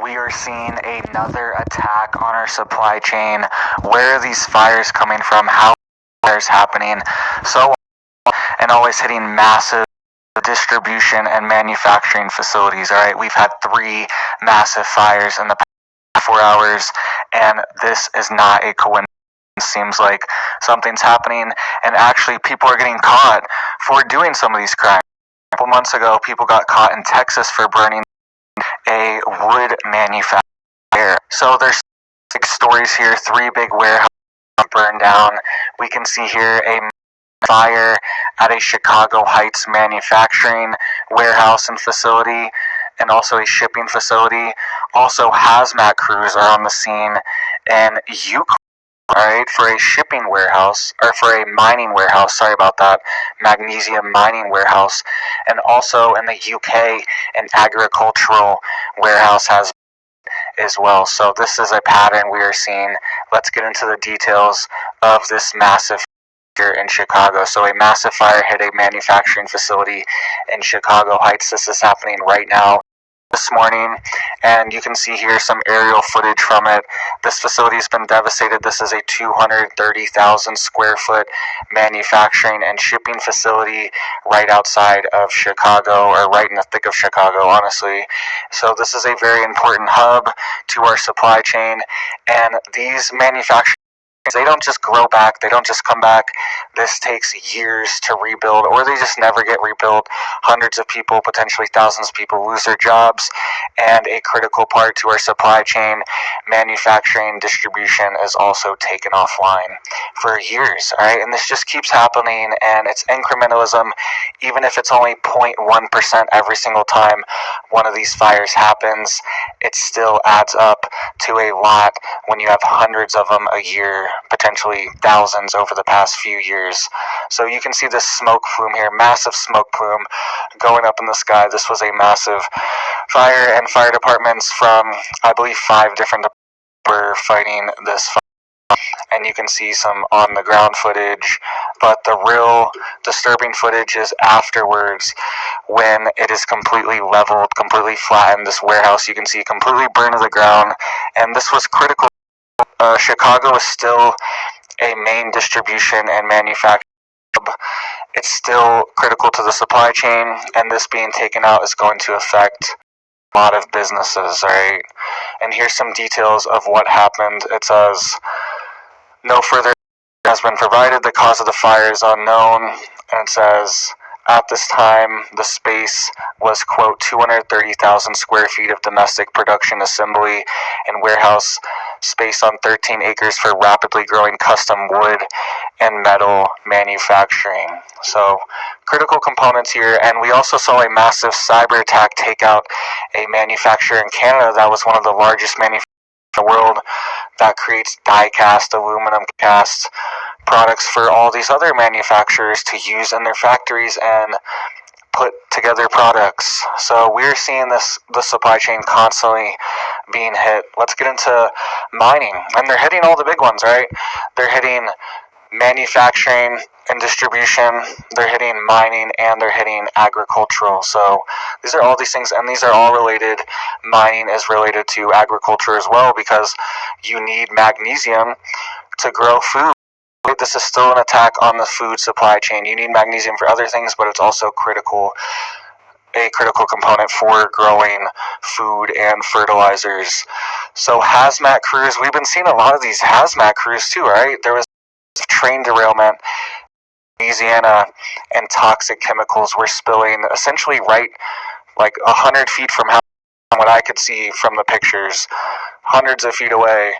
we are seeing another attack on our supply chain. Where are these fires coming from? How are fires happening? So, and always hitting massive distribution and manufacturing facilities. All right, we've had 3 massive fires in the past 4 hours, and this is not a coincidence. Seems like something's happening, and actually people are getting caught for doing some of these crimes. A couple months ago, people got caught in Texas for burning a wood manufacturer. So there's 6 stories here, 3 big warehouses burned down. We can see here a fire at a Chicago Heights manufacturing warehouse and facility, and also a shipping facility. Also, hazmat crews are on the scene, and Yukon, alright, for a shipping warehouse, or for a mining warehouse, sorry about that, magnesium mining warehouse, and also in the UK, an agricultural warehouse has as well. So this is a pattern we are seeing. Let's get into the details of this massive fire in Chicago. So a massive fire hit a manufacturing facility in Chicago Heights. This is happening right now this morning, and you can see here some aerial footage from it. This facility has been devastated. This is a 230,000 square foot manufacturing and shipping facility right outside of Chicago, or right in the thick of Chicago, honestly. So this is a very important hub to our supply chain, and these manufacturing, they don't just grow back, they don't just come back. This takes years to rebuild, or they just never get rebuilt. Hundreds of people, potentially thousands of people, lose their jobs, and a critical part to our supply chain, manufacturing, distribution, is also taken offline for years, alright? And this just keeps happening, and it's incrementalism. Even if it's only 0.1% every single time one of these fires happens, it still adds up to a lot when you have hundreds of them a year, potentially thousands over the past few years. So you can see this smoke plume here, massive smoke plume going up in the sky. This was a massive fire, and fire departments from, I believe, 5 different departments were fighting this fire. And you can see some on the ground footage, but the real disturbing footage is afterwards, when it is completely leveled, completely flattened. This warehouse, you can see, completely burned to the ground, and this was critical. Chicago is still a main distribution and manufacturing hub. It's still critical to the supply chain, and this being taken out is going to affect a lot of businesses, right? And here's some details of what happened. It says, no further has been provided. The cause of the fire is unknown. And it says, at this time, the space was, quote, 230,000 square feet of domestic production, assembly, and warehouse space on 13 acres for rapidly growing custom wood and metal manufacturing. So, critical components here. And we also saw a massive cyber attack take out a manufacturer in Canada that was one of the largest manufacturers in the world that creates die cast, aluminum cast products for all these other manufacturers to use in their factories and put together products. So we're seeing the supply chain constantly being hit. Let's get into mining. And they're hitting all the big ones, right? They're hitting manufacturing and distribution, they're hitting mining, and they're hitting agricultural. So these are all these things, and these are all related. Mining is related to agriculture as well, because you need magnesium to grow food. This is still an attack on the food supply chain. You need magnesium for other things, but it's also a critical component for growing food and fertilizers. So hazmat crews, we've been seeing a lot of these hazmat crews too, right? There was a train derailment in Louisiana, and toxic chemicals were spilling essentially right like 100 feet from what I could see from the pictures, hundreds of feet away.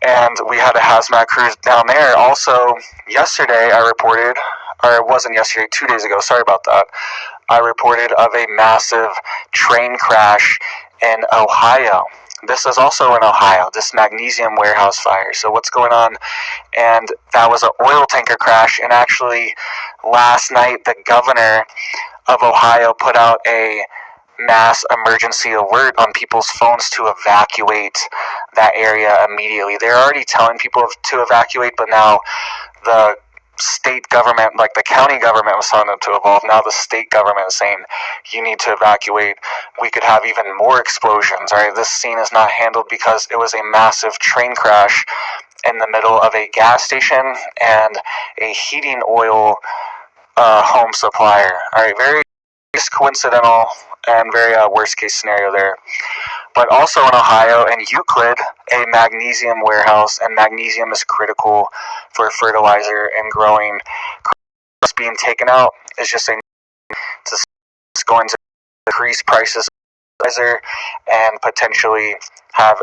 And we had a hazmat crew down there. Also, yesterday I reported, or it wasn't yesterday, 2 days ago, sorry about that, I reported of a massive train crash in Ohio. This is also in Ohio, this magnesium warehouse fire. So what's going on? And that was an oil tanker crash, and actually last night the governor of Ohio put out a mass emergency alert on people's phones to evacuate that area immediately. They're already telling people to evacuate, but now the state government, like the county government was telling them to evolve. Now the state government is saying you need to evacuate. We could have even more explosions. All right, this scene is not handled because it was a massive train crash in the middle of a gas station and a heating oil home supplier. All right, very coincidental and very worst case scenario there. But also in Ohio and Euclid, a magnesium warehouse, and magnesium is critical for fertilizer and growing. It's being taken out is just going to increase prices of fertilizer and potentially have